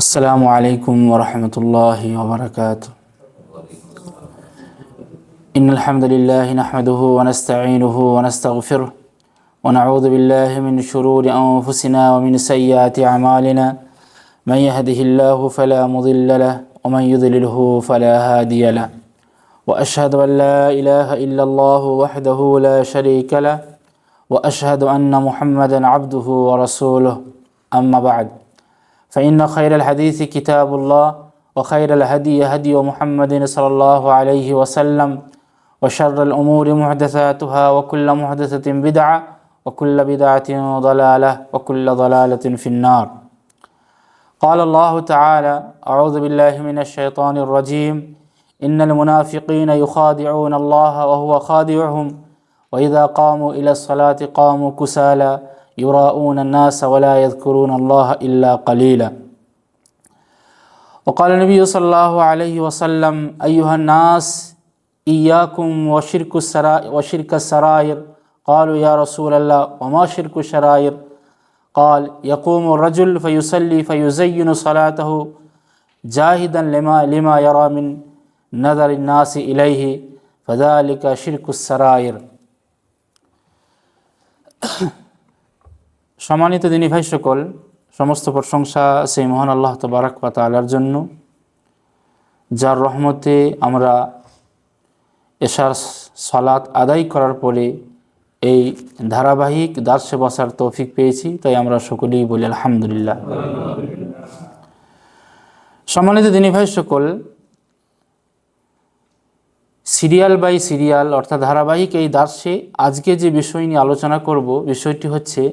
السلام عليكم ورحمة الله وبركاته. إن الحمد لله نحمده ونستعينه ونستغفره ونعوذ بالله من شرور أنفسنا ومن سيئات أعمالنا. من يهده الله فلا مضل له ومن يضلله فلا هادي له. وأشهد أن لا إله إلا الله وحده لا شريك له وأشهد أن محمدا عبده ورسوله. أما بعد، فإن خير الحديث كتاب الله وخير الهدي هدي محمد صلى الله عليه وسلم وشر الأمور محدثاتها وكل محدثة بدعة وكل بدعة ضلالة وكل ضلالة في النار. قال الله تعالى: أعوذ بالله من الشيطان الرجيم. إن المنافقين يخادعون الله وهو خادعهم وإذا قاموا إلى الصلاة قاموا كسالى يراءون الناس ولا يذكرون الله إلا قليلا. وقال النبي صلى الله عليه وسلم: أيها الناس إياكم وشرك السرائر. قالوا: يا رسول الله وما شرك السرائر؟ قال: يقوم الرجل فيصلي فيزين صلاته جاهدا لما يرى من نظر الناس إليه فذلك شرك السرائر. সম্মানিত দিনী ভাই সকল, সমস্ত প্রশংসা সেই মহান আল্লাহ তাবারক ওয়া তাআলার জন্য, যার রহমতে আমরা এশার সালাত আদায় করার পরে এই ধারাবাহিক দার্সে বসার তৌফিক পেয়েছি। তাই আমরা সকলেই বলি আলহামদুলিল্লাহ। সম্মানিত দিনী ভাই সকল, সিরিয়াল বাই সিরিয়াল অর্থাৎ ধারাবাহিক এই দার্সে আজকে যে বিষয় নিয়ে আলোচনা করব, বিষয়টি হচ্ছে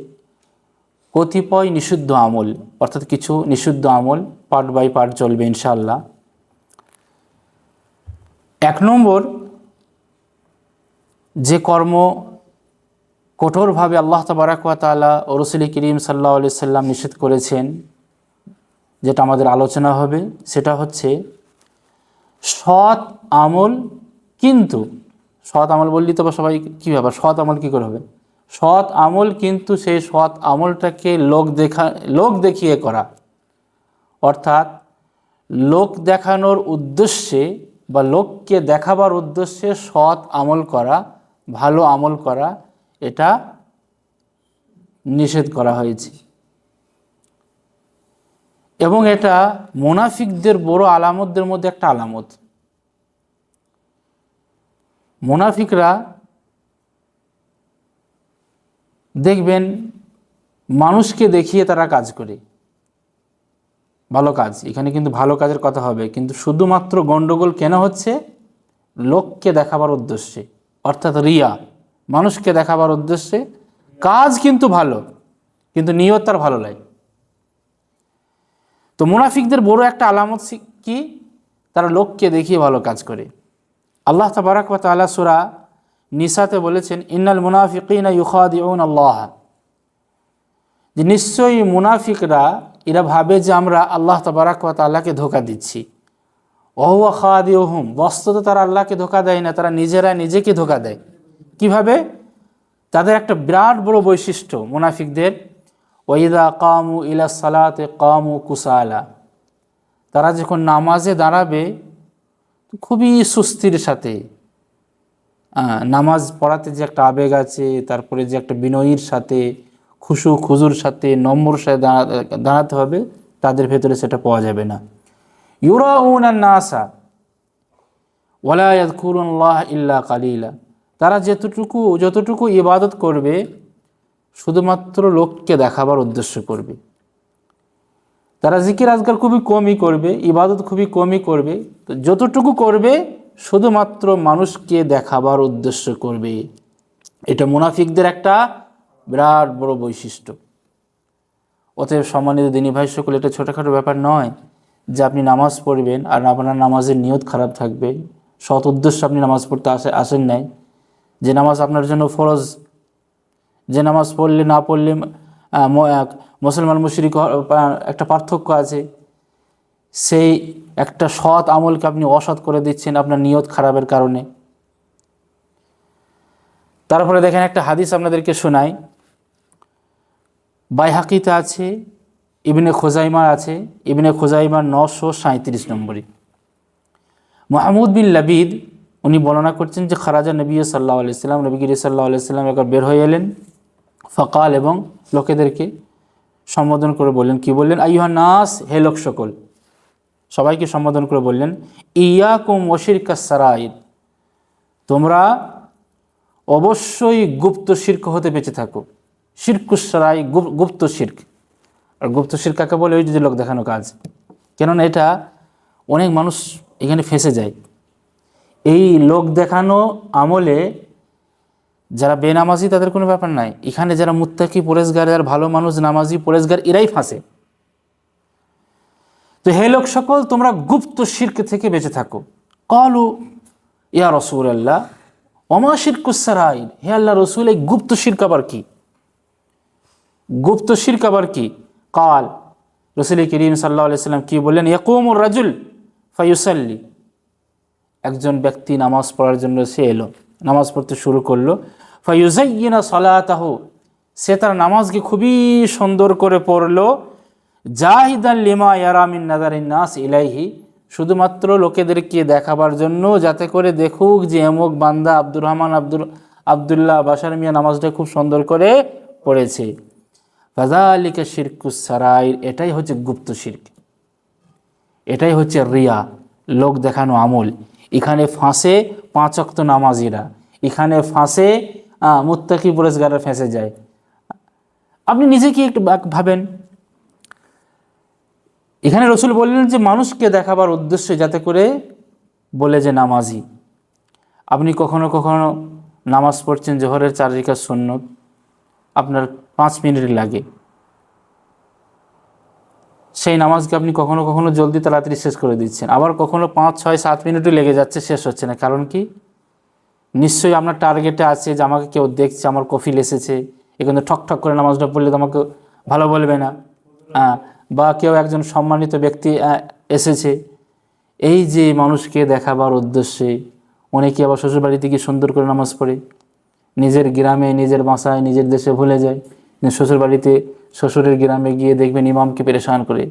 কতিপয় নিষিদ্ধ আমল, অর্থাৎ কিছু নিষিদ্ধ আমল পার্ট বাই পার্ট চলবে ইনশাআল্লাহ। 1 নম্বর, যে কর্ম কঠোরভাবে আল্লাহ তাবারক ওয়া তাআলা ও রাসূল করিম সাল্লাল্লাহু আলাইহি সাল্লাম নিষেধ করেছেন, যেটা আমাদের আলোচনা হবে, সেটা হচ্ছে সৎ আমল। কিন্তু সৎ আমল বললি তো সবাই কী ব্যাপার, সৎ আমল কী করে হবে? সৎ আমল কিন্তু সেই সৎ আমলটাকে লোক দেখিয়ে করা, অর্থাৎ লোক দেখানোর উদ্দেশ্যে বা লোককে দেখাবার উদ্দেশ্যে সৎ আমল করা, ভালো আমল করা, এটা নিষেধ করা হয়েছে। এবং এটা মুনাফিকদের বড় আলামতদের মধ্যে একটা আলামত। মুনাফিকরা দেখবেন মানুষকে দেখিয়ে তারা কাজ করে, ভালো কাজ। এখানে কিন্তু ভালো কাজের কথা হবে, কিন্তু শুধুমাত্র গণ্ডগোল কেন হচ্ছে? লোককে দেখাবার উদ্দেশ্যে, অর্থাৎ রিয়া, মানুষকে দেখাবার উদ্দেশ্যে কাজ কিন্তু ভালো, কিন্তু নিয়ত তার ভালো লাগে। তো মুনাফিকদের বড় একটা আলামত কি? তারা লোককে দেখিয়ে ভালো কাজ করে। আল্লাহ তাবারক ওয়া তাআলা সূরা নিসাতে বলেছেন, ইন্নাল মুনাফিকিনা ইউখাদিউন আল্লাহ, যে নিশ্চয়ই মুনাফিকরা এরা ভাবে যে আমরা আল্লাহ তাবারক ওয়া তাআলাকে ধোঁকা দিচ্ছি। ওয়া হুয়া খাদিউহুম, বস্তুত তারা আল্লাহকে ধোঁকা দেয় না, তারা নিজেরা নিজেকে ধোঁকা দেয়। কিভাবে? তাদের একটা বিরাট বড় বৈশিষ্ট্য মুনাফিকদের, ওয়া ইযা কামু ইলা সালাতে কামু কুসালা, তারা যখন নামাজে দাঁড়াবে খুবই সুস্থির সাথে, নামাজ পড়াতে যে একটা আবেগ আছে, তারপরে যে একটা বিনয়ীর সাথে, খুজুর সাথে, নম্বর সাথে দাঁড়াতে হবে, তাদের ভেতরে সেটা পাওয়া যাবে না। ইউরাউনান নাসা ওয়ালা ইয়াযকুরুল্লাহ ইল্লা কালিলা, তারা যতটুকু ইবাদত করবে শুধুমাত্র লোককে দেখাবার উদ্দেশ্য করবে। তারা জিকির আজকাল খুবই কমই করবে, ইবাদত খুবই কমই করবে, তো যতটুকু করবে শুধুমাত্র মানুষকে দেখাবার উদ্দেশ্য করবে। এটা মুনাফিকদের একটা বিরাট বড় বৈশিষ্ট্য। অতএব সম্মানিত দিনী ভাই সকল, এটা ছোটোখাটো ব্যাপার নয় যে আপনি নামাজ পড়বেন আর আপনার নামাজের নিয়ত খারাপ থাকবে, সৎ উদ্দেশ্যে আপনি নামাজ পড়তে আসেন নাই, যে নামাজ আপনার জন্য ফরজ, যে নামাজ পড়লে না পড়লে মুসলমান মুশরিক একটা পার্থক্য আছে, সেই একটা সৎ আমলকে আপনি অসৎ করে দিচ্ছেন আপনার নিয়ত খারাপের কারণে। তারপরে দেখেন একটা হাদিস আপনাদেরকে শোনাই, বাইহাকিতে আছে, ইবনে খোজাইমার আছে, ইবনে খোজাইমার 937 নম্বরে। মাহমুদ বিন লাবিদ উনি বর্ণনা করছেন যে খারাজা নবী সাল্লাল্লাহু আলাইহি সাল্লাম, নবী করিম সাল্লাল্লাহু আলাইহি সাল্লাম একবার বের হয়ে এলেন। ফকাল, এবং লোকেদেরকে সম্বোধন করে বললেন, কি বললেন? আইয়ুহান নাস, হে লোক সকল, সবাইকে সম্বোধন করে বললেন, ইয়াকুম ওয়া শিরকাস সারাইর, তোমরা অবশ্যই গুপ্ত শিরক হতে বেঁচে থাকো। শিরকুস সারাই, গুপ্ত শিরক। আর গুপ্ত শিরক কাকে বলে? ওই যে লোক দেখানো কাজ। কেননা এটা অনেক মানুষ এখানে ফেঁসে যায়। এই লোক দেখানো আমলে যারা বেনামাজি তাদের কোনো ব্যাপার নাই, এখানে যারা মুত্তাকি পরেজগার, যারা ভালো মানুষ নামাজি পরেজগার, এরাই ফাঁসে। তো হে লোক সকল, তোমরা গুপ্ত শিরক থেকে বেঁচে থাকো। ক্বালু ইয়া রাসূলুল্লাহ ওমা শিরকুস সারাইর, হে আল্লাহ রসুল, এই গুপ্ত শিরক আবার কি? গুপ্ত শিরক আবার কি? কাল, রাসূল করিম সাল্লাল্লাহু আলাইহি সাল্লাম কি বললেন? ইয়াকুমুর রাজুল ফায়ুসাল্লি, একজন ব্যক্তি নামাজ পড়ার জন্য সে এলো, নামাজ পড়তে শুরু করলো। ফায়ুযায়্যিনা সালাতাহু, সে তার নামাজকে খুবই সুন্দর করে পড়লো। জাহিদান লিমা ইয়ারা মিন নাযারিন নাস ইলাইহি, শুধুমাত্র লোকেদেরকে দেখাবার জন্য, যাতে করে দেখুক যে এমক বান্দা আব্দুর রহমান আব্দুল্লাহ বাশার মিয়া নামাজটা খুব সুন্দর করে পড়েছে। ফাযালিকা শিরকুস সারাইর, এটাই হচ্ছে গুপ্ত শিরক, এটাই হচ্ছে রিয়া, লোক দেখানো আমল। এখানে ফাঁসে 5 ওয়াক্ত নামাজিরা, এখানে ফাঁসে মুত্তাকি পরেজগাররা ফেঁসে যায়। আপনি নিজে কি একটু ভাবেন, এখানে রসুল বললেন যে মানুষকে দেখাবার উদ্দেশ্যে, যাতে করে বলে যে নামাজি। আপনি কখনো কখনো নামাজ পড়ছেন, জোহরের 4 রাকাত সুন্নত, আপনার 5 মিনিট লাগে, সেই নামাজকে আপনি কখনো কখনো জলদি তাড়াতাড়ি শেষ করে দিচ্ছেন, আবার কখনো 5, 6, 7 মিনিটও লেগে যাচ্ছে, শেষ হচ্ছে না। কারণ কি? নিশ্চয়ই আপনার টার্গেটে আছে যে আমাকে কেউ দেখছে, আমার কফিল এসেছে, এখানে ঠক ঠক করে নামাজটা পড়লে তো আমাকে ভালো বলবে না, বা কেউ একজন সম্মানিত ব্যক্তি এসেছে। এই যে মানুষকে দেখাবার উদ্দেশ্যে অনেকে আবার শ্বশুরবাড়িতে গিয়ে সুন্দর করে নামাজ পড়ে, নিজের গ্রামে, নিজের বাসায়, নিজের দেশে ভুলে যায়। শ্বশুরবাড়িতে, শ্বশুরের গ্রামে গিয়ে দেখবেন ইমামকে পেরেশান করে,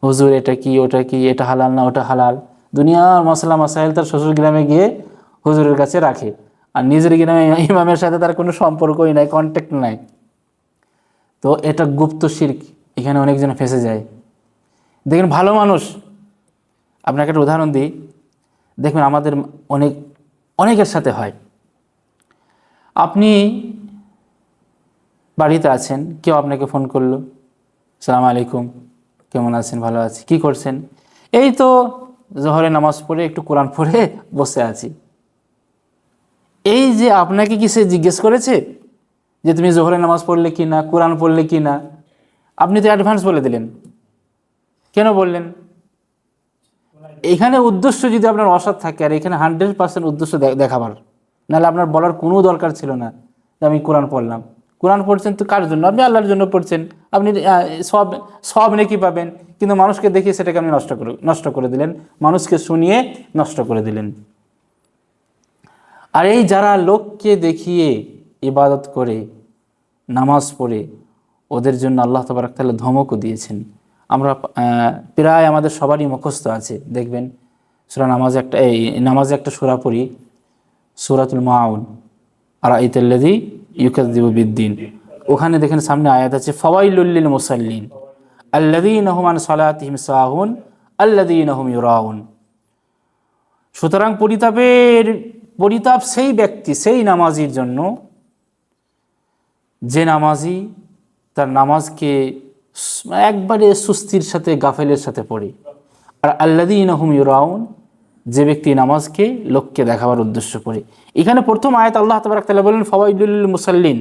হুজুর এটা কি, ওটা কি, এটা হালাল না ওটা হালাল, দুনিয়ার মশলা মাসাইল তার শ্বশুর গ্রামে গিয়ে হুজুরের কাছে রাখে, আর নিজের গ্রামে ইমামের সাথে তার কোনো সম্পর্কই নাই, কন্ট্যাক্ট নাই। তো এটা গুপ্ত শিরক, এখানে অনেকজন ফেঁসে যায়। দেখেন ভালো মানুষ, আপনাকে একটা উদাহরণ দিই, দেখবেন আমাদের অনেকের সাথে হয়, আপনি বাড়িতে আছেন, কেউ আপনাকে ফোন করলো, আসসালামু আলাইকুম, কেমন আছেন? ভালো আছি। কি করছেন? এই তো জোহরে নামাজ পড়ে একটু কোরআন পড়ে বসে আছি। এই যে আপনাকে কি সে জিজ্ঞেস করেছে যে তুমি জোহরে নামাজ পড়লে কি না, কোরআন পড়লে কি না? আপনি তো অ্যাডভান্স বলে দিলেন। কেন বললেন? এখানে উদ্দেশ্য যদি আপনার অসৎ থাকে, আর এখানে 100% উদ্দেশ্য দেখাবার, নাহলে আপনার বলার কোনো দরকার ছিল না যে আমি কোরআন পড়লাম। কোরআন পড়ছেন তো কার জন্য? আপনি আল্লাহর জন্য পড়ছেন, আপনি সব নেকি পাবেন। কিন্তু মানুষকে দেখিয়ে সেটাকে আপনি নষ্ট করে দিলেন, মানুষকে শুনিয়ে নষ্ট করে দিলেন। আর এই যারা লোককে দেখিয়ে ইবাদত করে, নামাজ পড়ে, ওদের জন্য আল্লাহ তাবারক তাআলা ধমকও দিয়েছেন। আমরা প্রায় আমাদের সবারই মুখস্থ আছে, দেখবেন নামাজে একটা সূরা পড়ি, সূরাতুল মাউন, আরাআইতাল্লাযী ইউকাযযিবু বিদ্দিন। ওখানে দেখেন সামনে আয়াত আছে, ফাওয়াইলুল লিল মুসাল্লিন আল্লাযীনা হুম আন সালাতিহিম সাহুন আল্লাযীনা হুম ইউরাউন। সুতরাং পরিতাপ সেই ব্যক্তি, সেই নামাজির জন্য যে নামাজি তার নামাজকে একবারে সুস্থির সাথে, গাফেলের সাথে পড়ে। আর আল্লাযীনা হুম ইউরাউন, যে ব্যক্তি নামাজকে লোককে দেখাবার উদ্দেশ্য পড়ে। এখানে প্রথম আয়াত আল্লাহ তাবারক তাআলা বলেন ফাওয়াইলুল লিল মুসাল্লিন,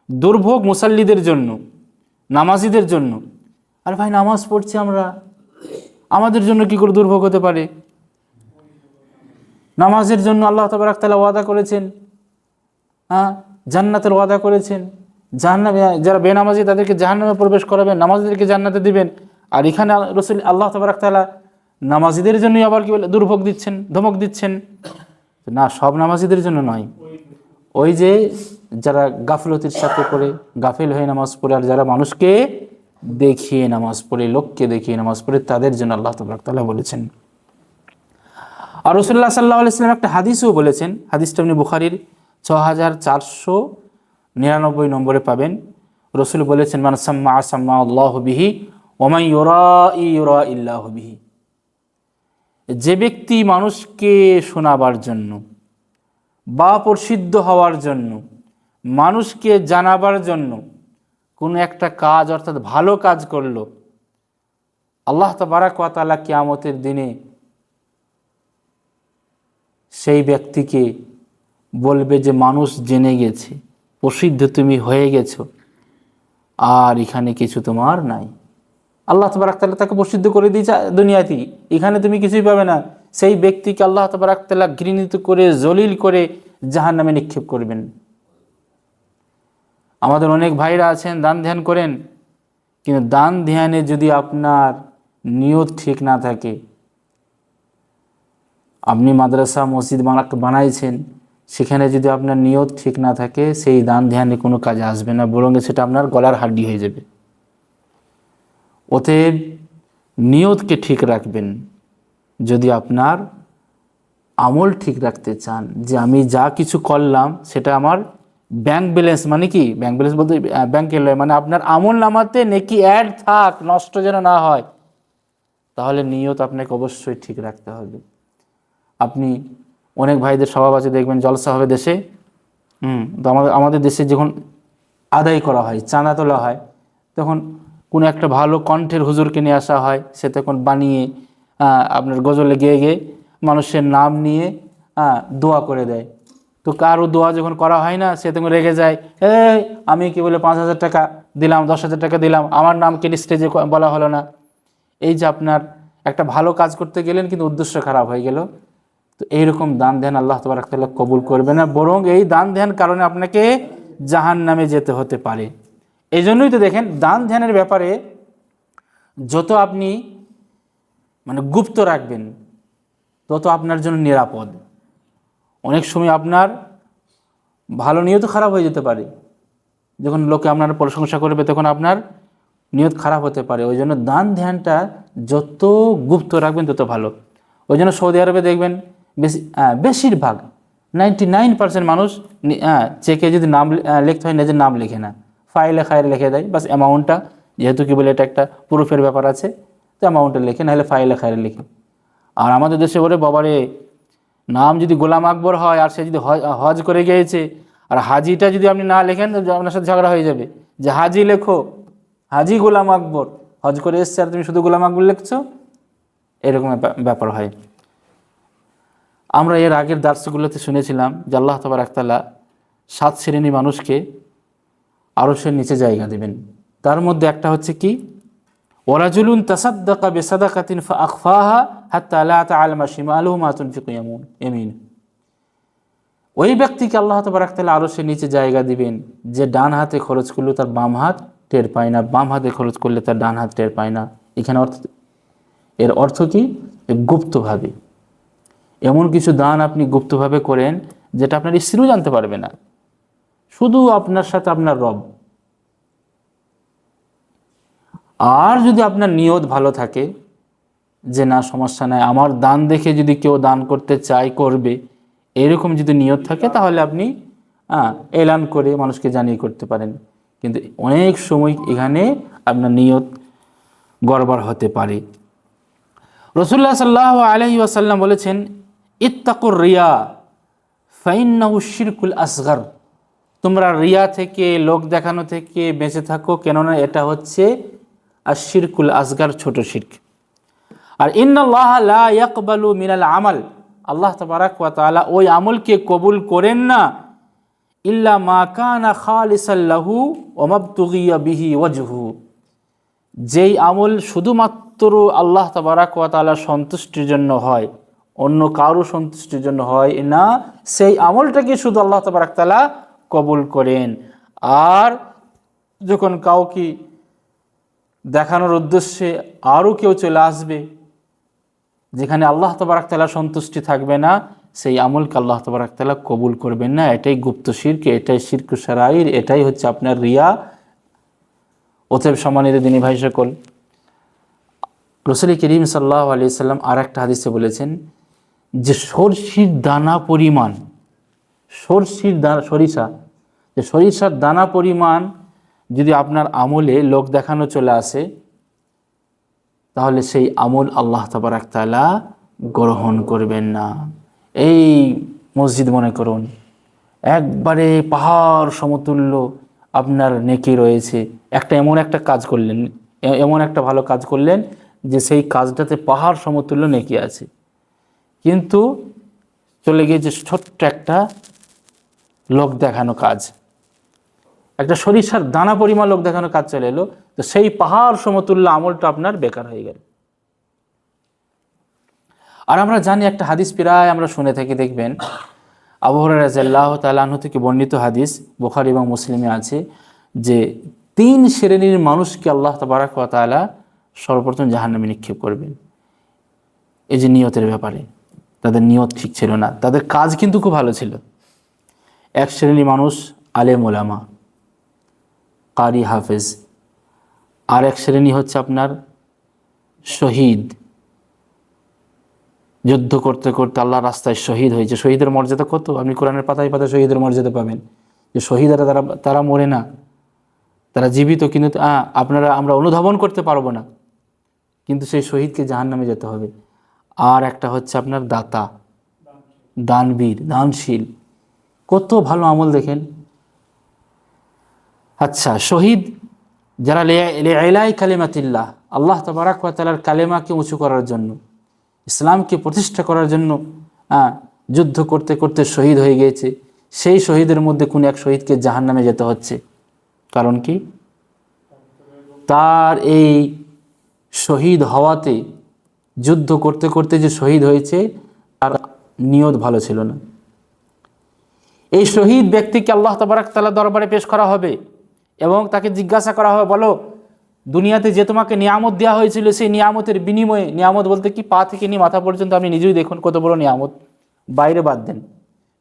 দুর্ভোগ মুসাল্লিদের জন্য, নামাজিদের জন্য। আর ভাই নামাজ পড়ছি আমরা, আমাদের জন্য কি করে দুর্ভোগ হতে পারে? নামাজের জন্য আল্লাহ তাবারক তাআলা ওয়াদা করেছেন, জান্নাতের ওয়াদা করেছেন। জাহান্নামে যারা বেনামাজি তাদেরকে জাহান্নামে প্রবেশ করাবেন, নামাজিদেরকে জান্নাতে দিবেন। আর এখানে রাসূল আল্লাহ তাবারক তাআলা নামাজিদের জন্যই আবার কি বলে দুর্ভোগ দিচ্ছেন, ধমক দিচ্ছেন? না, সব নামাজিদের জন্য নয়। ওই যে যারা গাফলতির সাথে করে, গাফিল হয়ে নামাজ পড়ে, আর যারা মানুষকে দেখিয়ে নামাজ পড়ে, লোককে দেখিয়ে নামাজ পড়ে, তাদের জন্য আল্লাহ তাবারক তাআলা বলেছেন। আর রাসূলুল্লাহ সাল্লাল্লাহু আলাইহি ওয়াসাল্লাম একটা হাদিসও বলেছেন, হাদিসটা আপনি বুখারীর 6499 নম্বরে পাবেন। রাসূল বলেছেন, মান সাম্মা সাম্মা আল্লাহু বিহি ওয়া মান ইউরাইল্লাহু বিহি। যে ব্যক্তি মানুষকে শোনাবার জন্য বা প্রসিদ্ধ হওয়ার জন্য, মানুষকে জানাবার জন্য কোনো একটা কাজ অর্থাৎ ভালো কাজ করলো, আল্লাহ তাবারক ওয়া তাআলা কিয়ামতের দিনে সেই ব্যক্তিকে বলবে যে মানুষ জেনে গেছে, প্রসিদ্ধ তুমি হয়ে গেছো, আর এখানে কিছু তোমার নাই। আল্লাহ তাবারক তাআলা তাকে প্রসিদ্ধ করে দিয়েছে দুনিয়াতেই, এখানে তুমি কিছুই পাবে না। সেই ব্যক্তিকে আল্লাহ তাবারক তাআলা ঘৃণিত করে, জলিল করে জাহান্নামে নিক্ষেপ করবেন। আমাদের অনেক ভাইরা আছেন দান ধ্যান করেন, কিন্তু দান ধ্যানে যদি আপনার নিয়ত ঠিক না থাকে, আপনি মাদ্রাসা মসজিদ বানাইছেন, সেখানে যদি আপনার নিয়ত ঠিক না থাকে, সেই দান ধ্যানে কোনো কাজে আসবে না, বরং সেটা আপনার গলার হাড্ডি হয়ে যাবে। অতএব নিয়তকে ঠিক রাখবেন। যদি আপনার আমল ঠিক রাখতে চান, যে আমি যা কিছু করলাম সেটা আমার ব্যাংক ব্যালেন্স, মানে কি ব্যাংক ব্যালেন্স বলতে ব্যাংকে লয়, মানে আপনার আমল নামাতে নেকি অ্যাড থাক, নষ্ট যেন না হয়, তাহলে নিয়ত আপনাকে অবশ্যই ঠিক রাখতে হবে। আপনি অনেক ভাইদের স্বভাব আছে, দেখবেন জলসা হবে দেশে, তো আমাদের দেশে যখন আদায় করা হয়, চাঁদা তোলা হয়, তখন কোনো একটা ভালো কণ্ঠের হুজুরকে নিয়ে আসা হয়, সে তখন বানিয়ে আপনার গজলে গেয়ে গিয়ে মানুষের নাম নিয়ে দোয়া করে দেয়। তো কারো দোয়া যখন করা হয় না, সে তখন রেগে যায়, এই আমি কি বলে 5,000 টাকা দিলাম, 10,000 টাকা দিলাম, আমার নাম কেটে স্টেজে বলা হলো না। এই যে আপনার একটা ভালো কাজ করতে গেলেন, কিন্তু উদ্দেশ্য খারাপ হয়ে গেল। তো এইরকম দান ধ্যান আল্লাহ তাবারক তাআলা কবুল করবে না, বরং এই দান ধ্যান কারণে আপনাকে জাহান্নামে যেতে হতে পারে। এই জন্যই তো দেখেন, দান ধ্যানের ব্যাপারে যত আপনি মানে গুপ্ত রাখবেন, তত আপনার জন্য নিরাপদ। অনেক সময় আপনার ভালো নিয়ত খারাপ হয়ে যেতে পারে, যখন লোকে আপনার প্রশংসা করবে তখন আপনার নিয়ত খারাপ হতে পারে। ওই জন্য দান ধ্যানটা যত গুপ্ত রাখবেন তত ভালো। ওই জন্য সৌদি আরবে দেখবেন বেশিরভাগ 99% মানুষ চেকে যদি নাম লিখতে হয়, নিজের নাম লেখে না, ফাইলে খায়ের লিখে দেয়, বাস অ্যামাউন্টটা, যেহেতু কি বলে এটা একটা প্রুফের ব্যাপার আছে, তো অ্যামাউন্টটা লেখে, নাহলে ফাইলে খায়ের লেখে। আর আমাদের দেশে ওরে বাবারে, নাম যদি গোলাম আকবর হয় আর সে যদি হজ করে গিয়েছে, আর হাজিটা যদি আপনি না লেখেন, আপনার সাথে ঝগড়া হয়ে যাবে, যে হাজি লেখো, হাজি গোলাম আকবর হজ করে এসছে আর তুমি শুধু গোলাম আকবর লিখছো, এরকম ব্যাপার হয়। আমরা এর আগের দার্সগুলোতে শুনেছিলাম যে আল্লাহ তাবারক তাআলা 7 শ্রেণী মানুষকে আরশের নিচে জায়গা দেবেন। তার মধ্যে একটা হচ্ছে কি, ওয়ারাজুলুন তাসাদ্দাকা বিসাদাকাতিন ফাআখফাহা হাত্তা লা তা'লামা শিমালুহু মা তুনফিকু ইয়ামিন। ওই ব্যক্তিকে আল্লাহ তাবারক তাআলা আরশের নিচে জায়গা দিবেন, যে ডান হাতে খরচ করলে তার বাম হাত টের পায় না, বাম হাতে খরচ করলে তার ডান হাত টের পায় না। এখানে এর অর্থ কি, গুপ্তভাবে এমন কিছু দান আপনি গুপ্তভাবে করেন যেটা আপনার স্ত্রীও জানতে পারবে না, শুধু আপনার সাথে আপনার রব। আর যদি আপনার নিয়ত ভালো থাকে যে না সমস্যা নাই, আমার দান দেখে যদি কেউ দান করতে চায় করবে, এরকম যদি নিয়ত থাকে, তাহলে আপনি এলান করে মানুষকে জানিয়ে করতে পারেন। কিন্তু অনেক সময় এখানে আপনার নিয়ত গড়বড় হতে পারে। রাসূলুল্লাহ সাল্লাল্লাহু আলাইহি ওয়াসাল্লাম বলেছেন, ইত্তাকুর রিয়া ফাইন্নাহু শিরকুল আসগর। তোমরা রিয়া থেকে, লোক দেখানো থেকে বেঁচে থাকো, কেননা এটা হচ্ছে আশিরকুল আসগর, ছোট শিরক। আর ইন্নাল্লাহ লা ইয়াকবালু মিনাল আমাল, আল্লাহ তাবারক ওয়া তাআলা ওই আমলকে কবুল করেন না, ইল্লা মা কানা খালিসাল লাহু ওয়া মাবতুগিয়া বিহি ওয়াজহু, যেই আমল শুধুমাত্র আল্লাহ তাবারক ওয়া তাআলা সন্তুষ্টির জন্য হয়, অন্য কারো সন্তুষ্টির জন্য হয় না, সেই আমলটাকে শুধু আল্লাহ তাবারক তাআলা কবুল করেন। আর যখন কাউকে দেখানোর উদ্দেশ্যে আরও কেউ চলে আসবে, যেখানে আল্লাহ তাবারক তাআলা সন্তুষ্টি থাকবে না, সেই আমলকে আল্লাহ তাবারক তাআলা কবুল করবেন না। এটাই গুপ্ত শিরক, এটাই শিরক সারাইর, এটাই হচ্ছে আপনার রিয়া। অতএব সম্মানিত দিনী ভাই সকল, রাসূল করিম সাল্লাল্লাহু আলাইহি সাল্লাম আর একটা হাদিসে বলেছেন যে সরিষার দানা পরিমাণ, সরিষার দানা পরিমাণ যদি আপনার আমলে লোক দেখানো চলে আসে, তাহলে সেই আমল আল্লাহ তাবারক তাআলা গ্রহণ করবেন না। এই মসজিদ মনে করুন, একবারে পাহাড় সমতুল্য আপনার নেকি রয়েছে, এমন একটা কাজ করলেন, এমন একটা ভালো কাজ করলেন যে সেই কাজটাতে পাহাড় সমতুল্য নেকি আছে, কিন্তু চলে গিয়েছে ছোট্ট একটা লোক দেখানো কাজ, একটা সরিষার দানা পরিমাণ লোক দেখানো কাজ চলে এলো, তো সেই পাহাড় সমতুল্য আমলটা আপনার বেকার হয়ে গেল। আর আমরা জানি একটা হাদিস প্রায় আমরা শুনে থাকি, দেখবেন আবু হুরায়রা রাদিয়াল্লাহু তাআলা আনহু থেকে বর্ণিত হাদিস, বুখারী এবং মুসলিমে আছে যে 3 শ্রেণীর মানুষকে আল্লাহ তাবারক ওয়া তাআলা সর্বপ্রথম জাহান্নামে নিক্ষেপ করবেন। এই যে নিয়তের ব্যাপারে, তাদের নিয়ত ঠিক ছিল না, তাদের কাজ কিন্তু খুব ভালো ছিল। এক শ্রেণীর মানুষ আলেম ওলামা, কারি হাফেজ। আর এক শ্রেণী হচ্ছে আপনার শহীদ, যুদ্ধ করতে করতে আল্লাহর রাস্তায় শহীদ হয়েছে। শহীদের মর্যাদা কত, আপনি কোরআনের পাতায় পাতায় শহীদের মর্যাদা পাবেন, যে শহীদরা তারা মরে না, তারা জীবিত, কিন্তু আমরা অনুধাবন করতে পারবো না, কিন্তু সেই শহীদকে জাহান্নামে যেতে হবে। আর একটা হচ্ছে আপনার দাতা, দানবীর, দানশীল, কত ভালো আমল দেখেন। আচ্ছা, শহীদ যারা লিইলাই কালিমাতিল্লাহ, আল্লাহ তাবারক ওয়া তাআলার কালেমাকে উঁচু করার জন্য, ইসলামকে প্রতিষ্ঠা করার জন্য যুদ্ধ করতে করতে শহীদ হয়ে গিয়েছে, সেই শহীদের মধ্যে কোন এক শহীদকে জাহান্নামে যেতে হচ্ছে। কারণ কি? তার এই শহীদ হওয়াতে, যুদ্ধ করতে করতে যে শহীদ হয়েছে, তার নিয়ত ভালো ছিল না। এই শহীদ ব্যক্তিকে আল্লাহ তাবারক তাআলা দরবারে পেশ করা হবে এবং তাকে জিজ্ঞাসা করা হবে, বলো দুনিয়াতে যে তোমাকে নিয়ামত দেওয়া হয়েছিল, সেই নিয়ামতের বিনিময়ে, নিয়ামত বলতে কি, পা থেকে নিয়ে মাথা পর্যন্ত, আপনি নিজেই দেখুন কত বড় নিয়ামত, বাইরে বাদ দেন,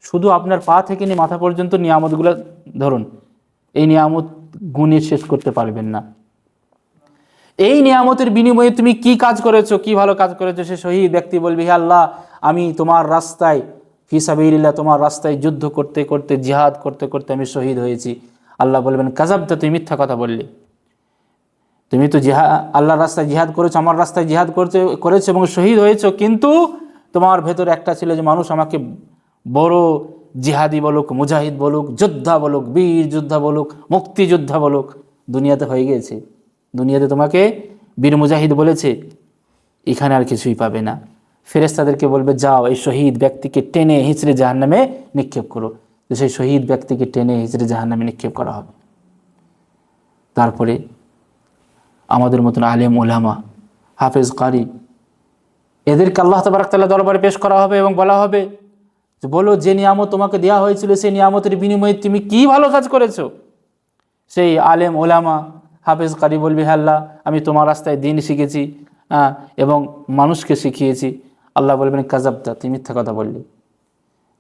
শুধু আপনার পা থেকে নিয়ে মাথা পর্যন্ত নিয়ামতগুলো ধরুন, এই নিয়ামত গুণে শেষ করতে পারবেন না। এই নিয়ামতের বিনিময়ে তুমি কি কাজ করেছো, কি ভালো কাজ করেছো, সে শহীদ ব্যক্তি বলবে, হে আল্লাহ, আমি তোমার রাস্তায় ফি সাবিলিল্লাহ, তোমার রাস্তায় যুদ্ধ করতে করতে, জিহাদ করতে করতে আমি শহীদ হয়েছি। আল্লাহ বলবেন, কাযাবতা, তুমি মিথ্যা কথা বললে, তুমি তো আল্লাহর রাস্তায় জিহাদ করেছো, আমার রাস্তায় জিহাদ করেছো এবং শহীদ হয়েছো, কিন্তু তোমার ভেতরে একটা ছিল যে মানুষ আমাকে বড় জিহাদি বলুক, মুজাহিদ বলুক, যোদ্ধা বলুক, বীর যোদ্ধা বলুক, মুক্তিযোদ্ধা বলুক, দুনিয়াতে হয়ে গিয়েছে, দুনিয়াতে তোমাকে বীর মুজাহিদ বলেছে, এখানে আর কিছুই পাবে না। ফেরেশতাদেরকে বলবে, যাও এই শহীদ ব্যক্তিকে টেনে হিঁচড়ে জাহান্নামে নিক্ষেপ করো। তো সেই শহীদ ব্যক্তিকে টেনে হিঁচড়ে জাহান্নামে নিক্ষেপ করা হবে। তারপরে আমাদের মতন আলেম ওলামা, হাফেজ, কারি, এদেরকে আল্লাহ তাবারক তাআলা দরবারে পেশ করা হবে এবং বলা হবে যে, বলো যে নিয়ামত তোমাকে দেওয়া হয়েছিল, সেই নিয়ামতের বিনিময়ে তুমি কি ভালো কাজ করেছো। সেই আলেম ওলামা, হাফেজ, কারি বলবে, হে আল্লাহ, আমি তোমার রাস্তায় দ্বীন শিখেছি এবং মানুষকে শিখিয়েছি। আল্লাহ বলবেন, কাযাবতা, তুমি মিথ্যা কথা বললে,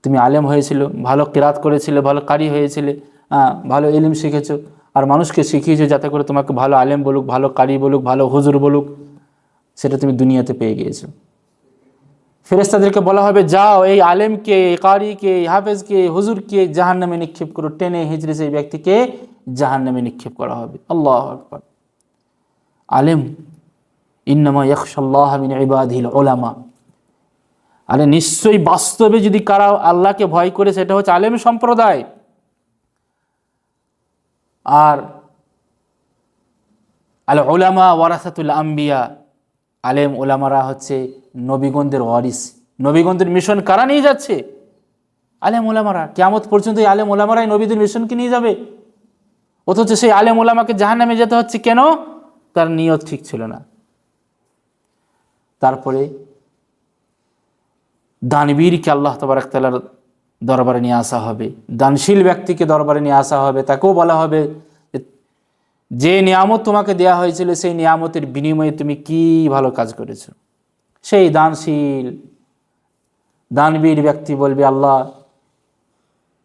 তুমি আলেম হয়েছিল, ভালো কিরাত করেছিলে, ভালো কারি হয়েছিলে, ভালো ইলম শিখেছো আর মানুষকে শিখিয়েছো, যাতে করে তোমাকে ভালো আলেম বলুক, ভালো কারি বলুক, ভালো হুজুর বলুক, সেটা তুমি দুনিয়াতে পেয়ে গিয়েছো। ফেরেশতাদেরকে বলা হবে, যাও এই আলেমকে, কারিকে, হাফেজকে, হুজুরকে জাহান্নামে নিক্ষেপ করো, টেনে হিজড়ে সেই ব্যক্তিকে জাহান্নামে নিক্ষেপ করা হবে। আল্লাহু আকবার। আলেম, ইন্নামা ইয়াখশাল্লাহ মিন ইবাদিহিল উলামা, আরে নিশ্চয়ই বাস্তবে যদি কারা আল্লাহকে ভয় করে, সেটা হচ্ছে আলেম সম্প্রদায়। আর আল উলামা ওয়ারাসাতুল আম্বিয়া, আলেম ওলামারা হচ্ছে নবীগণদের ওয়ারিস, নবীগণদের মিশন কারা নিয়ে যাচ্ছে? আলেম ওলামারা। কিয়ামত পর্যন্ত এই আলেম ওলামারাই নবীদের মিশনকে নিয়ে যাবে, অথচ সেই আলেম ওলামাকে জাহান্নামে যেতে হচ্ছে কেন? তার নিয়ত ঠিক ছিল না। তারপরে দানবীরকে আল্লাহ তাবারক তাআলার দরবারে নিয়ে আসা হবে, দানশীল ব্যক্তিকে দরবারে নিয়ে আসা হবে, তাকেও বলা হবে, যে নিয়ামত তোমাকে দেয়া হয়েছিল, সেই নিয়ামতের বিনিময়ে তুমি কি ভালো কাজ করেছো। সেই দানশীল, দানবীর ব্যক্তি বলবে, আল্লাহ,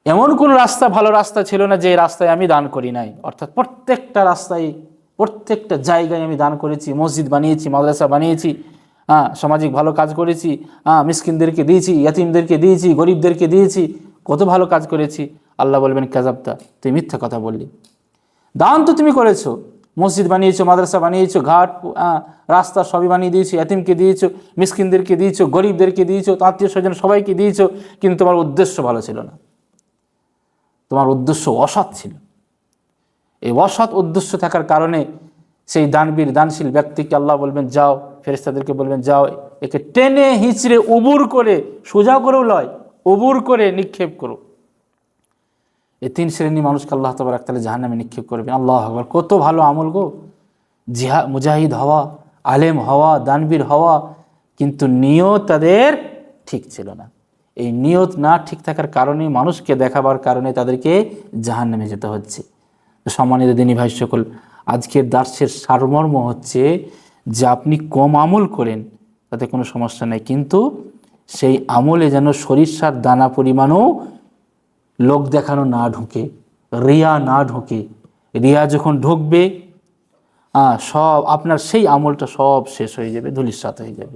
এমন কোন রাস্তা, ভালো রাস্তা ছিল না যে রাস্তায় আমি দান করি নাই, অর্থাৎ প্রত্যেকটা রাস্তায় প্রত্যেকটা জায়গায় আমি দান করেছি, মসজিদ বানিয়েছি, মাদ্রাসা বানিয়েছি, সামাজিক ভালো কাজ করেছি, মিসকিনদেরকে দিয়েছি, ইয়াতিমদেরকে দিয়েছি, গরিবদেরকে দিয়েছি, কত ভালো কাজ করেছি। আল্লাহ বলবেন কাযাবতা, তুই মিথ্যা কথা বললি। দান তো তুমি করেছো, মসজিদ বানিয়েছো, মাদ্রাসা বানিয়েছো, ঘাট রাস্তা সবই বানিয়ে দিয়েছো, ইয়াতিমকে দিয়েছো, মিসকিনদেরকে দিয়েছো, গরিবদেরকে দিয়েছো, আত্মীয় স্বজন সবাইকে দিয়েছো, কিন্তু তোমার উদ্দেশ্য ভালো ছিল না, তোমার উদ্দেশ্য অসৎ ছিল। এই অসৎ উদ্দেশ্য থাকার কারণে সেই দানবীর দানশীল ব্যক্তিকে আল্লাহ বলবেন যাও, ফেরেশতাদেরকে বলবেন যাও, একে টেনে হিঁচড়ে উবুর করে, সোজা করেও লয়, উবুর করে নিক্ষেপ করো। এই 3 শ্রেণী মানুষকে আল্লাহ তাবারক তাআলা জাহান্নামে নিক্ষেপ করবেন। আল্লাহু আকবার, কত ভালো আমল গো, মুজাহিদ হওয়া, আলেম হওয়া, দানবীর হওয়া, কিন্তু নিয়ত তাদের ঠিক ছিল না। এই নিয়ত না ঠিক থাকার কারণে, মানুষকে দেখাবার কারণে তাদেরকে জাহান্নামে যেতে হচ্ছে। সম্মানিত দিনী ভাই সকল, আজকের দার্সের সারমর্ম হচ্ছে যে আপনি কম আমল করেন তাতে কোনো সমস্যা নেই, কিন্তু সেই আমলে যেন সরিষার দানা পরিমাণও লোক দেখানো না ঢুকে, রিয়া না ঢুকে। রিয়া যখন ঢুকবে সব আপনার সেই আমলটা সব শেষ হয়ে যাবে, ধূলিসাৎ হয়ে যাবে।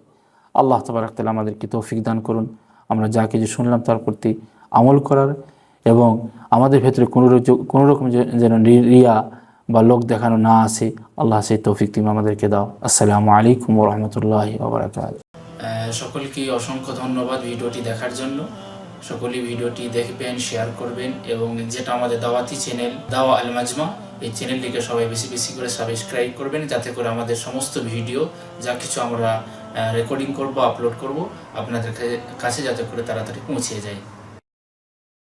আল্লাহ তাবারক তাআলা আমাদেরকে তৌফিক দান করুন, আমরা যা কিছু শুনলাম তার প্রতি আমল করার, এবং আমাদের ভেতরে কোনো রকম যেন রিয়া বা লোক দেখানো না আসে। আল্লাহ সেই তৌফিক তুমি আমাদেরকে দাও। আসসালামু আলাইকুম ওয়া রাহমাতুল্লাহি ওয়া বারাকাতুহু। সকলকে অসংখ্য ধন্যবাদ ভিডিওটি দেখার জন্য। সকলেই ভিডিওটি দেখবেন, শেয়ার করবেন, এবং যেটা আমাদের দাওয়াতি চ্যানেল দাওয়া আল মাজমা, এই চ্যানেলটিকে সবাই বেশি বেশি করে সাবস্ক্রাইব করবেন, যাতে করে আমাদের সমস্ত ভিডিও যা কিছু আমরা রেকর্ডিং করব, আপলোড করব, আপনাদের কাছে যাতে করে তাড়াতাড়ি পৌঁছে যায়।